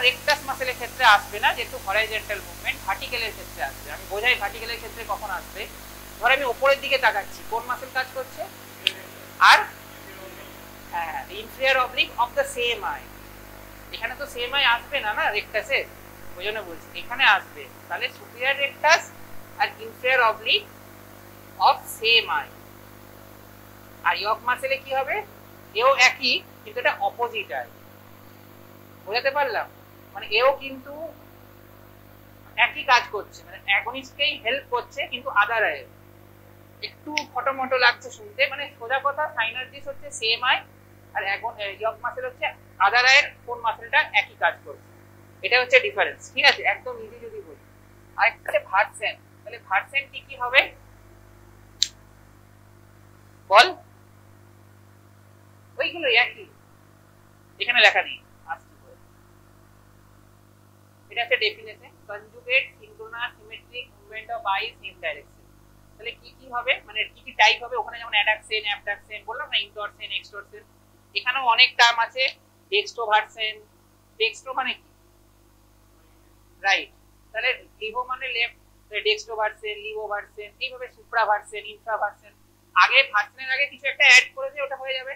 Rectus মাসেলের ক্ষেত্রে আসবে না, যেহেতু হরাইজন্টাল মুভমেন্ট। ভার্টিক্যালের ক্ষেত্রে আসবে। আমি বোঝাই ভার্টিক্যালের ক্ষেত্রে কখন আসবে। ধর আমি উপরের দিকে তাকাচ্ছি, কোন মাসেল কাজ করছে? আর হ্যাঁ, inferior oblique of the same I. এখানে তো সেম আই আসবে না না রেকটাসে, ওই জন্য বলছি এখানে আসবে। তাহলে সুপিরিয়র রেকটাস আর inferior oblique of same eye. আর ইয়ক মাসেলে কি হবে? এও একই, কিন্তু এটা অপোজিট আই। বোঝাতে পারলাম? মানে এও কিন্তু একই কাজ করছে, মানে অ্যাগনিস্টকেই হেল্প করছে, কিন্তু আদার আই। একটু ফটোমটো লাগছে শুনতে, মানে সোজা কথা সাইনার্জিস হচ্ছে সেম আই, আর ইয়ক মাসেল হচ্ছে আদার আইয়ের কোন মাসেলটা একই কাজ করছে। এটা হচ্ছে ডিফারেন্স, ঠিক আছে? একদম ইজি যদি বলি। আরেকটা হচ্ছে ভার্সেন। তাহলে ভার্সেন কি কি হবে বল? ওইগুলো একই, এখানে লেখা নেই। এটা একটা definition, conjugate synchronous symmetric movement of I same direction. তাহলে কি কি হবে, মানে কি কি টাইপ হবে? ওখানে যেমন অ্যাডাকশন, অ্যাবডাকশন বললাম না, ইনটরশন, এক্সটরশন। এখানেও অনেক টার্ম আছে। ডেক্সট্রোভার্সন। ডেক্সট্রো মানে কি? রাইট। তাহলে লিভো মানে লেফট, ডেক্সট্রোভার্সন, লিভোভার্সন, এইভাবে সুপ্রাভার্সন, ইনফ্রাভার্সন। আগে ভার্সনের আগে কিছু একটা অ্যাড করে দিয়ে ওটা হয়ে যাবে।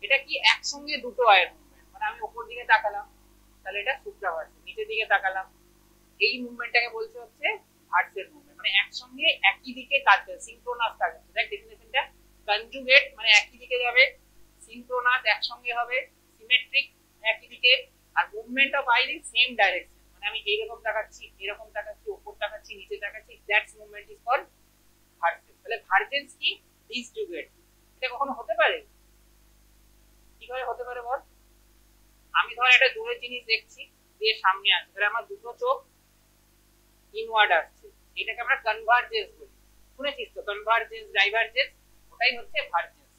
এটা কি একসঙ্গে দুটো আয়ের মুভমেন্ট, মানে আমি উপর দিকে তাকালাম, তাহলে এটা সুপ্রাভার্সন। নিচের দিকে তাকালাম, এই মুভমেন্টটাকে বলছে হচ্ছে ভার্সেল মুভমেন্ট, মানে একসঙ্গে একই দিকে কাজ করে, সিনক্রোনাস কাজ করছে। দেখ ডেফিনেশনটা, কনজুগেট মানে একই দিকে যাবে, সিনক্রোনাস একসঙ্গে হবে, সিমেট্রিক একই দিকে, আর movement of eye in same direction, মানে আমি এইরকম তাকাচ্ছি, এরকম তাকাচ্ছি, উপর তাকাচ্ছি, নিচে তাকাচ্ছি, that's movement is called version. তাহলে ভার্জেন্স কি? ডিসজুগেট। এটা কখনো হতে পারে? কি করে হতে পারে বল? আমি ধর একটা দূরের জিনিস দেখছি, দিয়ে সামনে আসছে, তাহলে আমার দুটো চোখ ইনওয়ার্ড আসছে, এটাকে আমরা কনভার্জেন্স বলি। শুনেছিস তো কনভার্জেন্স, ডাইভারজেন্স? ওটাই হচ্ছে ভার্জেন্স,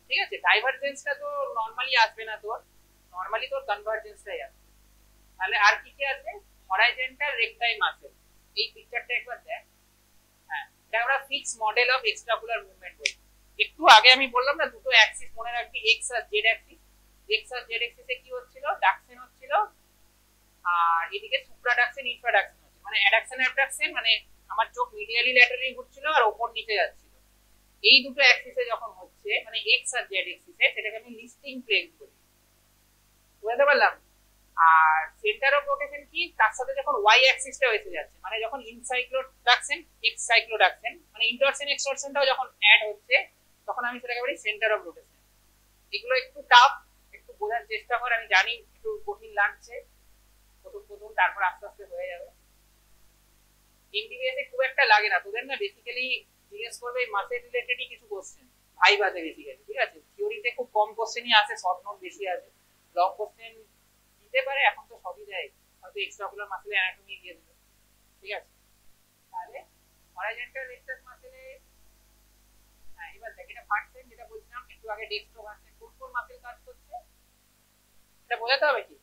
ঠিক আছে? ডাইভারজেন্সটা তো নরমালি আসবে না তোর, নরমালি তোর কনভার্জেন্সটাই আসবে। তাহলে আর কি কি আছে? Horizontal rectile muscle. এই পিকচারটা একবার দেখ। হ্যাঁ, এটা আমরা fix model of extraocular movement বলি। একটু আগে আমি বললাম না দুটো অ্যাক্সিস মনে রাখবি, এক্স আর জেড অ্যাক্সিস। এক্স আর জেড অ্যাক্সিসে কি হচ্ছিল? ডাকশন হচ্ছিল, আর এদিকে সুপ্রাডাকশন, ইনফ্রাডাকশন হচ্ছে, মানে অ্যাডাকশন অ্যাবডাকশন, মানে আমার চোখ মিডিয়ালি ল্যাটারালি ঘুরছিল আর ওপর নিচে যাচ্ছিল। এই দুটো অ্যাক্সিসে যখন হচ্ছে, মানে এক্স আর জেড অ্যাক্সিসে, সেটাকে আমি লিস্টিং প্লেন বলি। বুঝতে পারলাম? আর সেন্টার অফ রোটেশন কি? তার সাথে যখন ওয়াই অ্যাক্সিসটা এসে যাচ্ছে, মানে যখন ইনসাইক্লোডাকশন, এক্সাইক্লোডাকশন, মানে ইন্টারশন এক্সটরশনটাও যখন অ্যাড হচ্ছে, তখন আমি সেটাকে বলি সেন্টার অফ রোটেশন। এগুলো একটু টাফ, একটু বোঝার চেষ্টা কর। আমি জানি একটু কঠিন লাগছে প্রথম প্রথম, তারপর আস্তে আস্তে হয়ে যাবে। এমবিবিএস খুব একটা লাগে না তোদের, না বেসিক্যালি জিজ্ঞেস করবে মাসেল রিলেটেডই কিছু কোশ্চেন, ভাইভাতে বেসিক্যালি, ঠিক আছে? থিওরিতে খুব কম কোশ্চেনই আসে, শর্ট নোট বেশি আছে। লং কোশ্চেন দিতে পারে, এখন তো সবই দেয়, হয়তো এক্সট্রাকুলার মাসেল অ্যানাটমি দিয়ে দেবে, ঠিক আছে? তাহলে হরাইজন্টাল রেকটাস মাসেলে, হ্যাঁ এবার দেখ, এটা ভার্সেন যেটা বলছিলাম একটু আগে, ডেক্সট্রো ভার্সেন, কোন কোন মাসেল কাজ করছে এটা বোঝাতে হবে কি?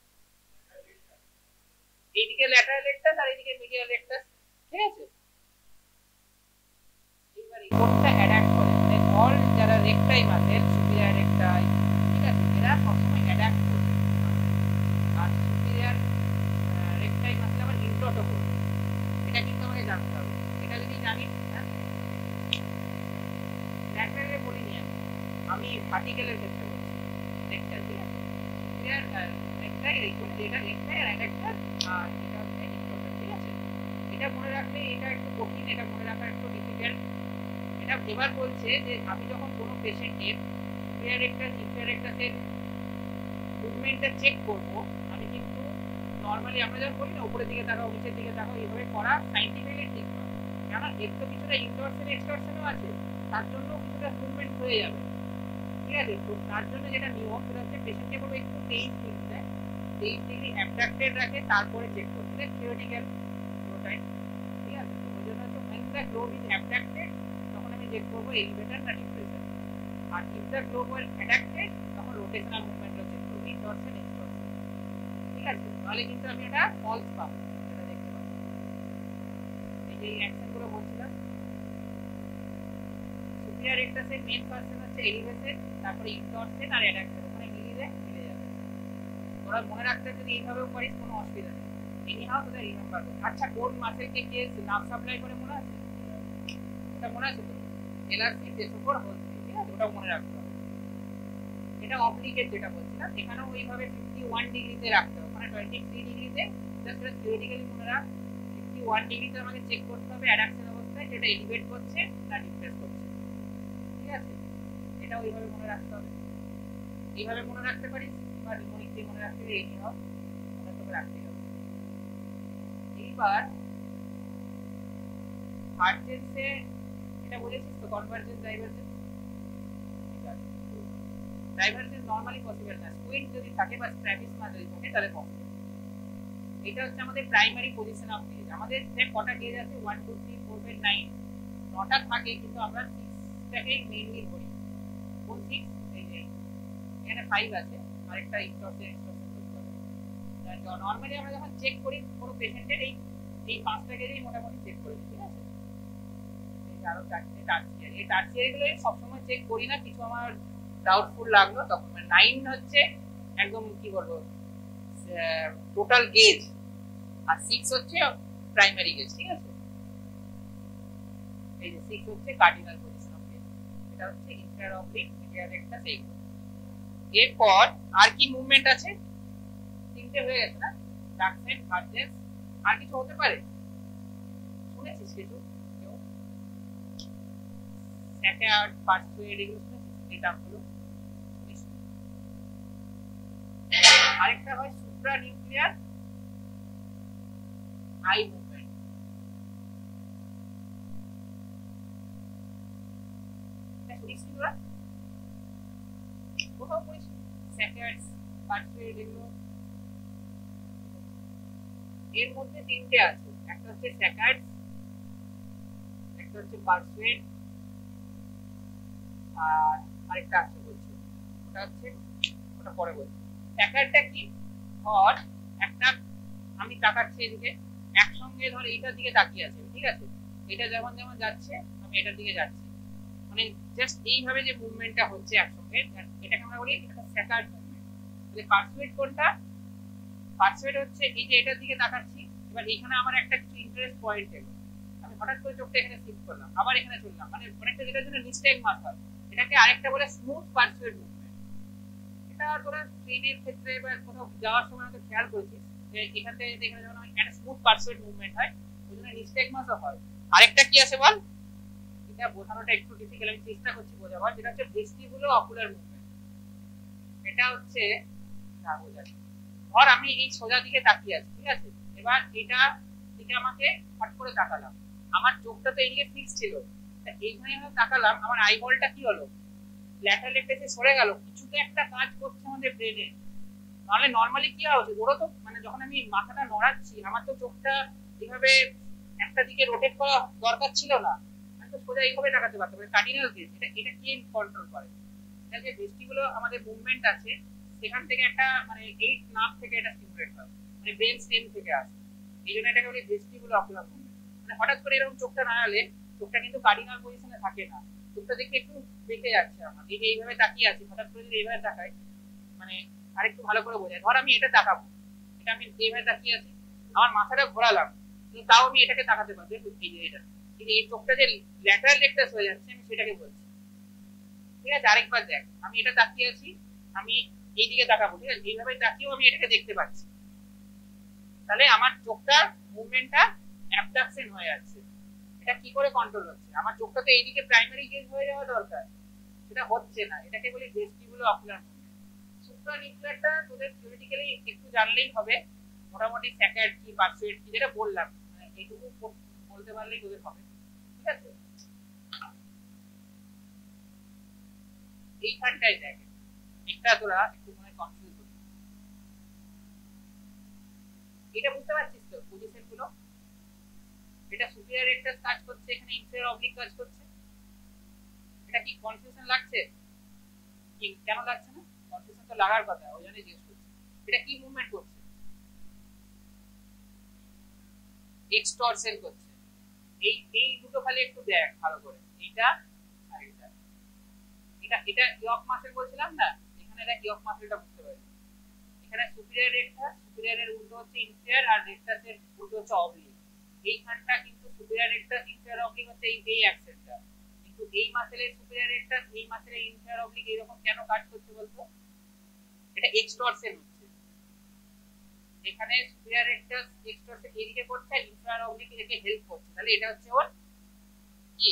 এইদিকে ল্যাটারাল রেকটাস আর এইদিকে মিডিয়াল রেকটাস, ঠিক আছে? এবার কোনটা অ্যাডাপ্ট করে, মানে অল যারা রেকটাই মাসেল, সুপিরিয়র রেকটাই, ঠিক আছে, এরা সবসময় অ্যাডাপ্ট করে, আর সুপিরিয়র রেকটাই মাসেল আবার ইন্ট্রোটো করে। এটা কিন্তু আমাকে জানতে হবে। এটা যদি জানি, হ্যাঁ ল্যাটারালে বলিনি আমি ভার্টিক্যালের ক্ষেত্রে বলছি। রেকটাই, ঠিক আছে? সুপিরিয়র রেকটাই ইকুয়াল এটা রেকটাই আর অ্যাডাপ্টার, আর এটা হচ্ছে ইন্ট্রোটো, ঠিক আছে? এটা মনে রাখলে, এটা একটু কঠিন, এটা মনে রাখা একটু ডিফিকাল্ট। এটা এবার বলছে যে আমি যখন কোনো পেশেন্টের সুপিরিয়র রেকটাস, ইনফিরিয়র রেকটাসের মুভমেন্টটা চেক করব, আমি কিন্তু নরমালি আমরা যখন বলি না উপরের দিকে তাকাও, নিচের দিকে তাকাও, এইভাবে করা সাইন্টিফিক্যালি ঠিক নয়। কেন? এর তো কিছুটা ইন্টারশন এক্সটরশনও আছে, তার জন্য কিছুটা মুভমেন্ট হয়ে যাবে, ঠিক আছে? তো তার জন্য যেটা নিয়ম, সেটা হচ্ছে পেশেন্টকে বলবো একটু 23 ডিগ্রি দেয়, 23 ডিগ্রি অ্যাবডাক্টেড রাখে, তারপরে চেক করতে, থিওরিটিক্যাল পুরোটাই, ঠিক আছে? তো ওই জন্য হচ্ছে when the globe is abducted, তখন আমি চেক করবো এলিভেটর না ডিপ্রেশন, আর if the globe was adducted, তখন রোটেশনাল মুভমেন্টটা চেক করবো, ইনটরশন এক্সটরশন, ঠিক আছে? তাহলে কিন্তু আমি এটা ফলস পাবো, সেটা দেখতে পাচ্ছি। এই যে অ্যাকশন গুলো বলছিলাম, সুপিরিয়র রেকটাসের মেইন ফাংশন হচ্ছে এলিভেশন, তারপরে ইনটরশন আর অ্যাডাকশন, ওখানে মিলে যাবে। তোরা মনে রাখতে যদি এইভাবেও পারিস কোনো অসুবিধা নেই, এনি হাও তোদের রিমেম্বার করতে। আচ্ছা কোন মাসেলকে কে নার্ভ সাপ্লাই করে মনে আছে? এটা মনে আছে তো? এলাস্টিক ডেসোফোর হোলসে, ঠিক আছে, ওটা মনে রাখতে হবে। এটা অবলিকেট যেটা বলছিলাম, এখানেও ওইভাবে 51 ডিগ্রিতে রাখতে হবে, ওখানে 23 ডিগ্রিতে। জাস্ট এটা থিওরিটিক্যালি মনে রাখ, 51 ডিগ্রিতে আমাকে চেক করতে হবে অ্যাডাকশন অবস্থায় যেটা এলিভেট করছে না ডিপ্রেস করছে, ঠিক আছে? এটা ওইভাবে মনে রাখতে হবে। এইভাবে মনে রাখতে পারিস বা নিউমোনিক দিয়ে মনে রাখতে এই নিয়ম মনে করে রাখতে হবে। এইবার হার্জেন্সে এটা বলেছিস তো convergence divergence, divergence normally possible না, স্কুইন্ট যদি থাকে বা স্ট্র্যাবিসমা যদি থাকে তাহলে পসিবল। এটা হচ্ছে আমাদের প্রাইমারি পজিশন অফ গেজ। আমাদের দেখ কটা গেজ আছে, 1 2 3 4 5 9, নটা থাকে কিন্তু আমরা 6টাকেই মেইনলি ধরি। কোন 6? এই যে এখানে 5 আছে, আরেকটা ইন্টারসেন করতে হবে। নরমালি আমরা যখন চেক করি কোনো পেশেন্টের এই 5টা গেজই মোটামুটি চেক করি, ঠিক আছে? এই আরো 4টে টার্সিয়ারি, এই টার্সিয়ারি গুলো সবসময় চেক করি না, কিছু আমার ডাউটফুল লাগলো তখন। 9 হচ্ছে একদম কি বলবো টোটাল গেজ, আর 6 হচ্ছে প্রাইমারি গেজ, ঠিক আছে? এই যে 6 হচ্ছে কার্ডিনাল পজিশন অফ গেজ, এটা হচ্ছে ইন্টার অবলিক মিডিয়াল রেক্টাস। এরপর আর কি মুভমেন্ট আছে? 3টে হয়ে গেছে না, ডাকসেন ভার্জেন্স। আর কিছু হতে পারে শুনেছিস কিছু? স্যাকার্ড পার্সুয়েড এগুলো শুনেছিস? এই টার্মগুলো আরেকটা হয় সুপ্রা নিউক্লিয়ার আই মুভমেন্ট। এটা শুনিস কি তোরা? কোথাও পড়িস? স্যাকার্ড পার্সুয়েড এগুলো এর মধ্যে 3টে আছে, একটা হচ্ছে স্যাকার্ড, একটা হচ্ছে পার্সুয়েড, আর আরেকটা আছে বলছি, ওটা হচ্ছে ওটা পরে বলছি। স্যাকার্ডটা কি? ধর একটা আমি তাকাচ্ছি এদিকে, একসঙ্গে ধর এইটার দিকে তাকিয়ে আছে, ঠিক আছে? এটা যেমন যেমন যাচ্ছে আমি এটার দিকে যাচ্ছি, মানে জাস্ট এইভাবে যে মুভমেন্টটা হচ্ছে একসঙ্গে, এটাকে আমরা বলি একটা স্যাকার্ড মুভমেন্ট। তাহলে পার্সুয়েড কোনটা? পার্সুয়েড হচ্ছে এই যে এটার দিকে তাকাচ্ছি, এবার এখানে আমার একটা কিছু ইন্টারেস্ট পয়েন্ট এলো, আমি হঠাৎ করে চোখটা এখানে শিফট করলাম, আবার এখানে চললাম, মানে অনেকটা যেটার জন্য নিস্টেক মাথা, এটাকে আরেকটা বলে স্মুথ পার্সুয়েড মুভমেন্ট। এটা তোরা ট্রেনের ক্ষেত্রে বা কোথাও যাওয়ার সময় হয়তো খেয়াল করেছিস যে এখান থেকে এখানে যখন একটা স্মুথ পার্সুয়েড মুভমেন্ট হয় ওই জন্য নিস্টেক মাথা হয়। আরেকটা কি আছে বল? এটা বোঝানোটা একটু ডিফিকাল্ট, আমি চেষ্টা করছি বোঝাবার, যেটা হচ্ছে ভেস্টিবুলো অকুলার মুভমেন্ট। এটা হচ্ছে না বোঝাই, ধর আমি এই সোজা দিকে তাকিয়ে আছি, ঠিক আছে? এবার এটা দিকে আমাকে হট করে তাকালাম, আমার চোখটা তো এইদিকে ফিক্স ছিল, এইখানে আমি তাকালাম, আমার আইবলটা কি হলো ল্যাটারাল লেফটে সরে গেল, কিছু তো একটা কাজ করছে আমাদের ব্রেনে। নাহলে নরমালি কি হচ্ছে, ওরও তো মানে যখন আমি মাথাটা নড়াচ্ছি আমার তো চোখটা এইভাবে একটা দিকে রোটেট করা দরকার ছিল না, আমি তো সোজা এইভাবে তাকাতে পারতাম। কার্ডিনাল গেজ এটা এটা কি কন্ট্রোল করে? এটা যে ভেস্টিবুলো আমাদের মুভমেন্ট আছে সেখান থেকে একটা মানে 8 নার্ভ থেকে এটা স্টিমুলেট হয়, মানে ব্রেন স্টেম থেকে আসে, এই জন্য এটাকে বলি ভেস্টিবুলো অকুলার মুভমেন্ট। মানে হঠাৎ করে এরকম চোখটা নাড়ালে চোখটা কিন্তু কার্ডিনাল পজিশনে থাকে না, চোখটা দেখতে একটু বেঁকে যাচ্ছে আমার, এই যে এইভাবে তাকিয়ে আছি, হঠাৎ করে যদি এইভাবে তাকাই, মানে আরেকটু ভালো করে বোঝায়, ধর আমি এটা তাকাবো, এটা আমি এইভাবে তাকিয়ে আছি, আমার মাথাটা ঘোরালাম, কিন্তু তাও আমি এটাকে তাকাতে পারবো, এই যে এটা এই চোখটা যে ল্যাটারাল লেফটাস হয়ে যাচ্ছে আমি সেটাকে বলছি, ঠিক আছে? আরেকবার দেখ, আমি এটা তাকিয়ে আছি, আমি এইদিকে তাকাবো, ঠিক আছে? এইভাবে তাকিয়েও আমি এটাকে দেখতে পাচ্ছি, তাহলে আমার চোখটার মুভমেন্টটা অ্যাবডাকশন হয়ে যাচ্ছে। এটা কি করে কন্ট্রোল হচ্ছে? আমার চোখটা তো এইদিকে প্রাইমারি গেজ হয়ে যাওয়া দরকার, সেটা হচ্ছে না, এটাকে বলি ভেস্টিবুলো অকুলার মুভমেন্ট। সুপ্রানিউক্লিয়ারটা তোদের থিওরিটিক্যালি একটু জানলেই হবে, মোটামুটি স্যাকার্ড কি পার্সুয়েড কি যেটা বললাম, মানে এইটুকু বলতে পারলেই তোদের হবে, ঠিক আছে? এইখানটাই দেখ এটা তোরা একটু মনে কনফিউজ হবি, এটা বুঝতে পারছিস তো পজিশন গুলো? এটা সুপিরিয়র রেক্টাস কাজ করছে, এখানে ইনফেরিয়র অবলিক কাজ করছে, এটা কি কনফিউশন লাগছে? কি কেন লাগছে না? কনফিউশন তো লাগার কথা, ওই জন্যই জিজ্ঞেস করছি। এটা কি মুভমেন্ট করছে? এক্সটরশন করছে। এই দুটো খালি একটু দেখ ভালো করে, এইটা আর এটা, এটা ইয়ক মাসেল বলছিলাম না, এখানে দেখ ইয়ক মাসেলটা বুঝতে পারবি, এখানে সুপিরিয়র রেক্টাস, সুপিরিয়রের উল্টো হচ্ছে ইনফিরিয়র, আর রেক্টাসের উল্টো হচ্ছে অবলিক। এইখানটা কিন্তু সুপিরিয়র রেক্টাস ইনফিরিয়র অবলিক হচ্ছে এই অ্যাকসেন্টটা, কিন্তু এই মাসেলের সুপিরিয়র রেক্টাস এই মাসেলের ইনফিরিয়র অবলিক এরকম কেন কাট করছে বলতো? এটা এক্সটরশন হচ্ছে, এখানে সুপিরিয়র রেক্টাস এক্সটরশন এদিকে করছে, ইনফিরিয়র অবলিক এদিকে হেল্প করছে, তাহলে এটা হচ্ছে ওর কি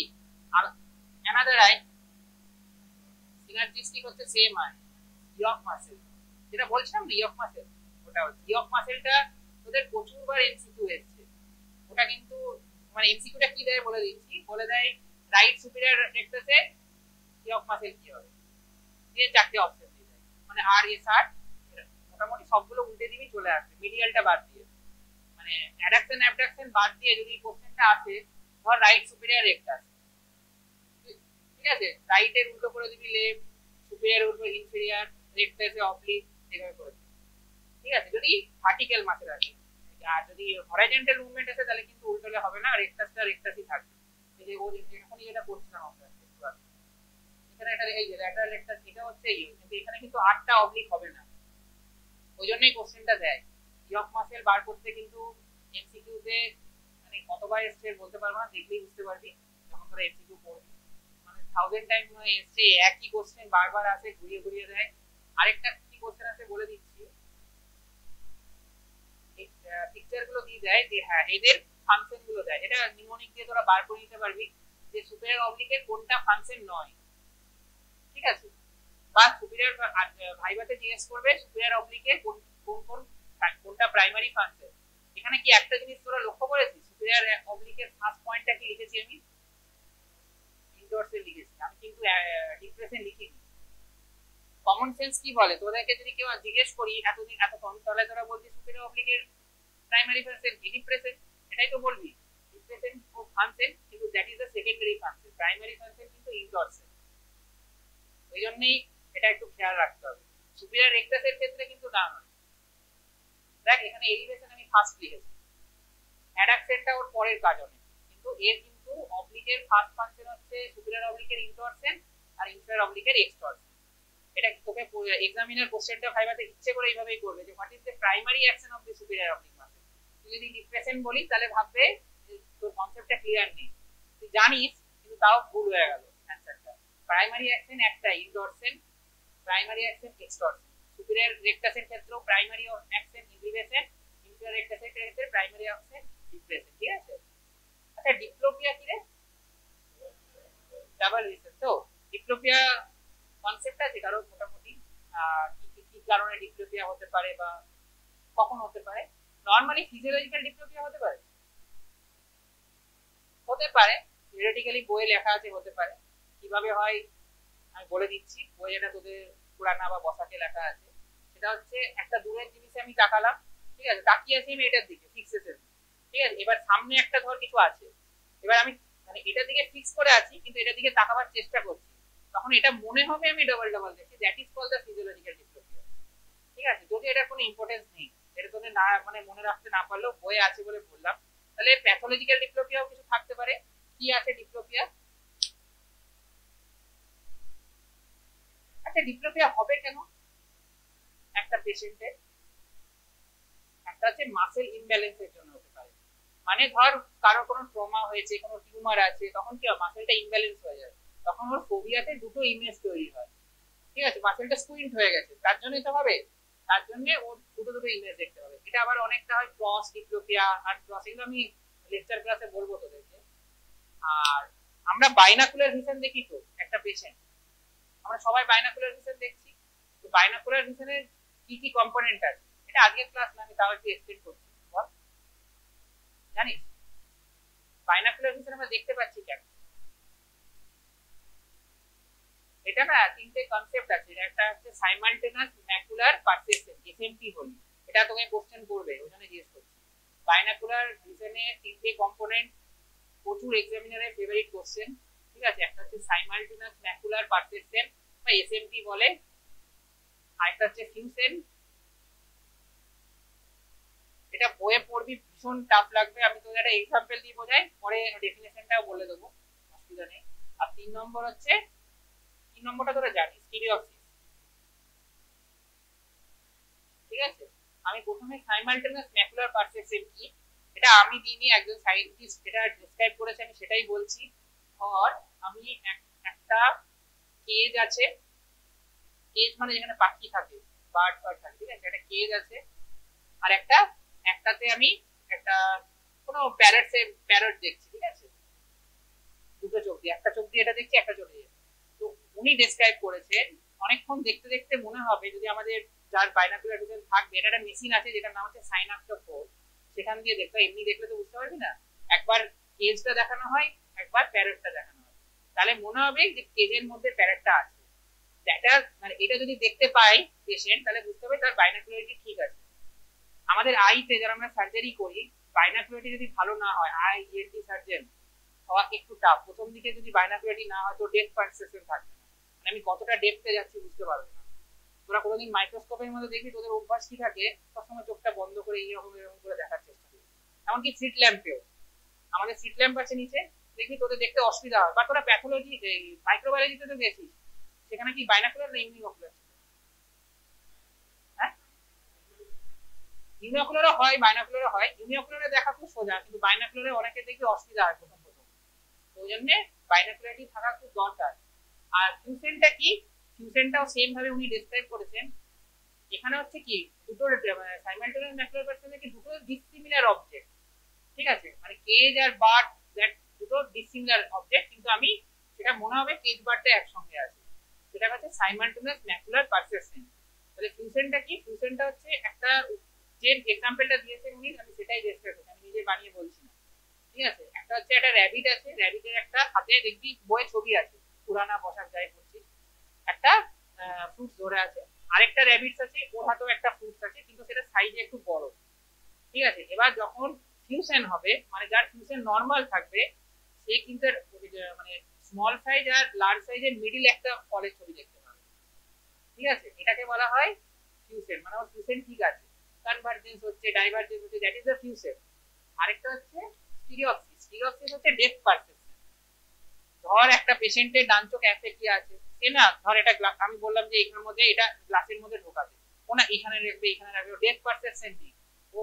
অ্যানাদার আই সিনার্জিস্টিক হচ্ছে সেম আই ইয়ক মাসেল, যেটা বলছিলাম না ইয়ক মাসেল, ওটা হচ্ছে ইয়ক মাসেলটা তোদের প্রচুরবার এমসিকিউ এসেছে। ওটা কিন্তু মানে এমসিকিউটা কি দেয় বলে দিচ্ছি, বলে দেয় রাইট সুপিরিয়র রেক্টাসে ইয়ক মাসেল কি হবে, দিয়ে চারটে অপশন দিয়ে দেয়, মানে আর এস আর মোটামুটি সবগুলো উল্টে দিবি চলে আসবে, মিডিয়ালটা বাদ দিয়ে, মানে অ্যাডাকশন অ্যাবডাকশন বাদ দিয়ে যদি কোশ্চেনটা আসে ধর রাইট সুপিরিয়র রেক্টাস, ঠিক আছে, রাইটের উল্টো করে দিবি লেফট, সুপিরিয়র উল্টো ইনফিরিয়র, রেক্টাসে অবলিক, এভাবে করে দিবি, ঠিক আছে, যদি ভার্টিক্যাল মাসেল আছে। আর যদি হরাইজন্টাল মুভমেন্ট আছে তাহলে কিন্তু উল্টোলে হবে না, রেক্টাসটা রেক্টাসই থাকবে। এই যে ও এখনই যেটা করছিলাম আমরা একটু আগে, এখানে এটা এই যে ল্যাটারাল রেক্টাস এটা হচ্ছে এই, কিন্তু এখানে কিন্তু 8টা অবলিক হবে না, ওই জন্যই কোশ্চেনটা দেয়। ইয়ক মাসেল বার করতে কিন্তু এমসিকিউ তে মানে কতবার এসছে বলতে পারবো না, দেখলেই বুঝতে পারবি যখন তোরা এমসিকিউ পড়বি, মানে 1000 টাইম এসছে, একই কোশ্চেন বারবার আসে, ঘুরিয়ে ঘুরিয়ে দেয়। আরেকটা কি কোশ্চেন আছে বলে দিচ্ছি, এই পিকচার গুলো দিয়ে দেয় যে হ্যাঁ এদের ফাংশন গুলো দেয়, এটা নিউমোনিক দিয়ে তোরা বার করে নিতে পারবি যে সুপিরিয়র অবলিকের কোনটা ফাংশন নয়, ঠিক আছে, বা সুপিরিয়র ভাইভাতে জিজ্ঞেস করবে সুপিরিয়র অবলিকে কোন কোন কোনটা প্রাইমারি ফাংশন। এখানে কি একটা জিনিস তোরা লক্ষ্য করেছিস, সুপিরিয়র অবলিকের ফার্স্ট পয়েন্টটা কি লিখেছি আমি, ইনডোরসে লিখেছি, আমি কিন্তু ডিপ্রেশন লিখিনি। কমন সেন্স কি বলে, তোদেরকে যদি কেউ জিজ্ঞেস করি এতদিন এতক্ষণ, তাহলে তোরা বলবি সুপিরিয়র অবলিকের প্রাইমারি ফাংশন কি ডিপ্রেশন, এটাই তো বলবি, ডিপ্রেশন ও ফাংশন, কিন্তু that is the secondary function, primary function কিন্তু ইনডোরসে। ওই জন্যই এটা একটু খেয়াল রাখতে হবে, সুপিরিয়র রেক্টাসের ক্ষেত্রে কিন্তু না নয়। দেখ এখানে এলিভেশন আমি ফার্স্ট লিখেছি, অ্যাডাকশনটা ওর পরের কাজ অনেক, কিন্তু এর কিন্তু অবলিকের ফার্স্ট ফাংশন হচ্ছে সুপিরিয়র অবলিকের ইনটরশন আর ইনফিরিয়র অবলিকের এক্সটরশন। এটা তোকে এক্সামিনার কোশ্চেনটা ভাইবাতে ইচ্ছে করে এইভাবেই করবে যে what is the primary action of the superior oblique muscle. তুই যদি ডিপ্রেশন বলি তাহলে ভাববে তোর কনসেপ্টটা ক্লিয়ার নেই, তুই জানিস কিন্তু তাও ভুল হয়ে গেল অ্যানসারটা। প্রাইমারি অ্যাকশন একটা ইনটরশন, প্রাইমারি অ্যাকশন এক্সটরশন, সুপিরিয়র রেক্টাসের ক্ষেত্রেও প্রাইমারি অ্যাকশন ইনহিবিশন, ইনফিরিয়র রেক্টাসের ক্ষেত্রে প্রাইমারি অ্যাকশন ডিপ্রেশন, ঠিক আছে। আচ্ছা ডিপ্লোপিয়া কি রে, ডাবল রিসেন, তো ডিপ্লোপিয়া কনসেপ্ট আছে কারো মোটামুটি কি কি কারণে ডিপ্লোপিয়া হতে পারে বা কখন হতে পারে? নরমালি ফিজিওলজিক্যাল ডিপ্লোপিয়া হতে পারে, হতে পারে থিওরিটিক্যালি বইয়ে লেখা আছে হতে পারে, কিভাবে হয় আমি বলে দিচ্ছি, বই যেটা তোদের পুরানা বা বসাকে লেখা আছে, সেটা হচ্ছে একটা দূরের জিনিসে আমি তাকালাম, ঠিক আছে, তাকিয়ে আছি আমি এটার দিকে ফিক্সেশন, ঠিক আছে, এবার সামনে একটা ধর কিছু আছে, এবার আমি মানে এটার দিকে ফিক্স করে আছি কিন্তু এটার দিকে তাকাবার চেষ্টা করছি, তখন এটা মনে হবে আমি ডবল ডবল দেখছি, that is called the physiological diplopia, ঠিক আছে। যদি এটার কোনো ইম্পর্টেন্স নেই, এটা তোদের না মানে মনে রাখতে না পারলেও বইয়ে আছে বলে বললাম। তাহলে প্যাথোলজিক্যাল ডিপ্লোপিয়াও কিছু থাকতে পারে, কি আছে ডিপ্লোপিয়া? আচ্ছা ডিপ্লোপিয়া হবে কেন একটা পেশেন্টের? একটা হচ্ছে মাসেল ইমব্যালেন্সের জন্য হতে পারে, মানে ধর কারো কোনো ট্রমা হয়েছে, কোনো টিউমার আছে, তখন কি হয় মাসেলটা ইমব্যালেন্স হয়ে যায়, তখন ওর ফোবিয়াতে দুটো ইমেজ তৈরি হয়, ঠিক আছে, মাসেলটা স্কুইন্ট হয়ে গেছে, তার জন্যই তো হবে, তার জন্য ওর দুটো দুটো ইমেজ দেখতে হবে। এটা আবার অনেকটা হয় ক্রস ডিপ্লোপিয়া আর ক্রস, এগুলো আমি লেকচার ক্লাসে বলবো তোদেরকে। আর আমরা বাইনাকুলার ভিশন দেখি তো একটা পেশেন্ট, আমরা সবাই বাইনাকুলার ভিশন দেখছি, তো বাইনাকুলার ভিশনের কি কি কম্পোনেন্ট আছে এটা আজকের ক্লাস না, আমি তাও একটু এক্সপ্লেন করছি, বল জানিস বাইনাকুলার ভিশন আমরা দেখতে পাচ্ছি কেন? এটা না তিনটে কনসেপ্ট আছে, একটা হচ্ছে সাইমালটেনাস ম্যাকুলার পারসেপশন, এসএমপি বলি, এটা তোকে কোশ্চেন করবে ওই জন্য জিজ্ঞেস করছি। বাইনাকুলার ভিশনে তিনটে কম্পোনেন্ট, প্রচুর এক্সামিনারের ফেভারিট কোশ্চেন, ঠিক আছে, একটা হচ্ছে সাইমালটেনাস ম্যাকুলার পারসেপশন বা এসএমপি বলে, আরেকটা হচ্ছে ফিউশন, এটা বইয়ে পড়বি ভীষণ টাফ লাগবে, আমি তোদের একটা এক্সাম্পল দিয়ে বোঝাই, পরে ডেফিনেশনটাও বলে দেবো, অসুবিধা নেই। আর 3 নম্বর হচ্ছে, 3 নম্বরটা তোরা জানিস স্টিরিওপসিস, ঠিক আছে। আমি প্রথমে সাইমালটেনিয়াস ম্যাকুলার পারসেপশন কি, এটা আমি দিইনি, একজন সায়েন্টিস্ট এটা ডেসক্রাইব করেছে, আমি সেটাই বলছি। ধর আমি একটা কেজ আছে, কেজ মানে যেখানে পাখি থাকে, বার্ড ফার্ড থাকে, ঠিক আছে, একটা কেজ আছে, আর একটাতে আমি একটা কোনো প্যারট দেখছি, ঠিক আছে, দুটো চোখ দিয়ে, একটা চোখ দিয়ে এটা দেখছি, একটা চোখ দিয়ে। তো উনি ডেসক্রাইব করেছেন অনেকক্ষণ দেখতে দেখতে মনে হবে, যদি আমাদের যার বাইনাকুলার ভিশন থাকবে, এটা একটা মেশিন আছে যেটার নাম হচ্ছে সাইনাপটোফোর, সেখান দিয়ে দেখতে, এমনি দেখলে তো বুঝতে পারবি না, একবার কেজটা দেখানো হয়, একবার প্যারটটা দেখানো হয়, তাহলে মনে হবে যে কেজের মধ্যে প্যারটটা আছে। এটা মানে এটা যদি দেখতে পাই পেশেন্ট, তাহলে বুঝতে হবে তার বাইনাকুলারিটি ঠিক আছে। আমাদের আইতে যারা আমরা সার্জারি করি, বাইনাকুলারিটি যদি ভালো না হয়, আই ইএনটি সার্জন হওয়া একটু টাফ। প্রথম দিকে যদি বাইনাকুলারিটি না হয় তো ডেপথ পারসেপশন থাকবে না, মানে আমি কতটা ডেপথে যাচ্ছি বুঝতে পারবো না। তোরা কোনোদিন মাইক্রোস্কোপের মধ্যে দেখবি তোদের অভ্যাস কি থাকে, সবসময় চোখটা বন্ধ করে এইরকম এরকম করে দেখার চেষ্টা করি, এমনকি সিট ল্যাম্পেও, আমাদের সিট ল্যাম্প আছে নিচে, দেখবি তোদের দেখতে অসুবিধা হয়। বা তোরা প্যাথোলজি মাইক্রোবায়োলজিতে তো গেছিস, সেখানে কি বাইনাকুলার না ইউনিওকুলার ছিল? হ্যাঁ, ইউনিওকুলারও হয়, বাইনাকুলারও হয়। ইউনিওকুলারে দেখা খুব সোজা, কিন্তু বাইনাকুলারে অনেকে দেখবি অসুবিধা হয় প্রথম প্রথম, তো ওই জন্য বাইনাকুলারিটি থাকা খুব দরকার। আর ফিউশনটা কি, ফিউশনটাও সেম ভাবে উনি ডেসক্রাইব করেছেন। এখানে হচ্ছে কি দুটো সাইমালটেনিয়াস ম্যাকুলার পারসেপশন কি দুটো ডিসিমিলার অবজেক্ট, ঠিক আছে, মানে কেজ আর বার্ড দ্যাট দুটো ডিসিমিলার অবজেক্ট, কিন্তু আমি সেটা মনে হবে কেজ বার্ডটা একসঙ্গে আছে, সেটা হচ্ছে সাইমালটেনিয়াস ম্যাকুলার পারসেপশন। তাহলে ফিউশনটা কি, ফিউশনটা হচ্ছে একটা, যে এক্সাম্পলটা দিয়েছেন উনি আমি সেটাই ডেসক্রাইব করছি, আমি নিজে বানিয়ে বলছি না, ঠিক আছে। একটা হচ্ছে একটা র্যাবিট আছে, র্যাবিটের একটা হাতে দেখবি বইয়ে ছবি আছে, পুরানা পোশাক যাই পড়ছি, একটা ফ্রুটস ধরে আছে। আরেকটা র্যাবিটস আছে, ওর হাতেও একটা ফ্রুটস আছে, কিন্তু সেটা সাইজে একটু বড়, ঠিক আছে। এবার যখন ফিউশন হবে, মানে যার ফিউশন নর্মাল থাকবে, সে কিন্তু মানে স্মল সাইজ আর লার্জ সাইজের মিডিল একটা ফলের ছবি দেখতে পাবে, ঠিক আছে। এটাকে বলা হয় ফিউশন, মানে ওর ফিউশন ঠিক আছে, কনভার্জেন্স হচ্ছে, ডাইভার্জেন্স হচ্ছে, দ্যাট ইজ দ্য ফিউশন। আরেকটা হচ্ছে স্টিরিওপসিস, স্টিরিওপসিস হচ্ছে ডেপথ পারসেপশন। ধর একটা পেশেন্টের ডান চোখ অ্যাফেক্টিয়া আছে, সে না ধর এটা আমি বললাম যে এখানের মধ্যে এটা গ্লাসের মধ্যে ঢোকাবে, ও না এখানে রাখবে, এখানে রাখবে, ডেপথ পারসেপশন নেই, ও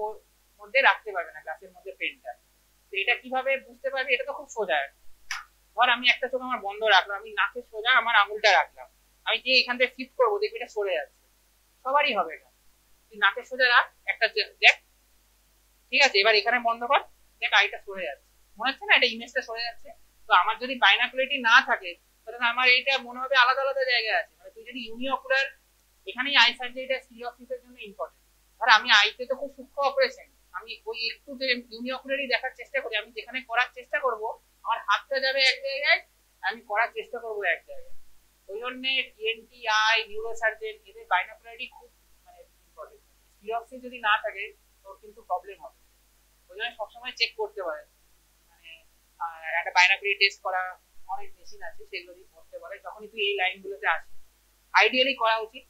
মধ্যে রাখতে পারবে না গ্লাসের মধ্যে পেনটা। তো এটা কিভাবে বুঝতে পারবে, এটা তো খুব সোজা। ধর আমি একটা চোখ আমার বন্ধ রাখলাম, আমি নাকের সোজা আমার আঙুলটা রাখলাম, আমি যে এখান থেকে শিফট করবো দেখবি এটা সরে যাচ্ছে, সবারই হবে এটা। তুই নাকের সোজা রাখ একটা, দেখ, ঠিক আছে, এবার এখানে বন্ধ কর, দেখ আইটা সরে যাচ্ছে, মনে হচ্ছে না এটা ইমেজটা সরে যাচ্ছে। তো আমার যদি বাইনাকুলারিটি না থাকে, তাহলে আমার এইটা মনে হবে আলাদা আলাদা জায়গায় আছে। মানে তুই যদি ইউনিওকুলার, এখানেই আই সার্জারিটা স্টিরিওপসিসের জন্য ইম্পর্টেন্ট। ধর আমি আইতে তো খুব সূক্ষ্ম অপারেশন, আমি ওই একটু ইউনিওকুলারই দেখার চেষ্টা করি, আমি যেখানে করার চেষ্টা করব আমার হাতটা যাবে এক জায়গায়, আমি করার চেষ্টা করব এক জায়গায়। ওই জন্য ইএনটি, আই, নিউরোসার্জন এদের বাইনাকুলারিটি খুব মানে ইম্পর্টেন্ট। স্টিরিওপসিস যদি না থাকে তোর কিন্তু প্রবলেম হবে, ওই জন্য সবসময় চেক করতে পারে। মানে একটা বাইনাকুলারি টেস্ট করা অনেক মেশিন আছে, সেগুলো দিয়ে করতে পারে, যখনই তুই এই লাইনগুলোতে আসিস আইডিয়ালি করা উচিত।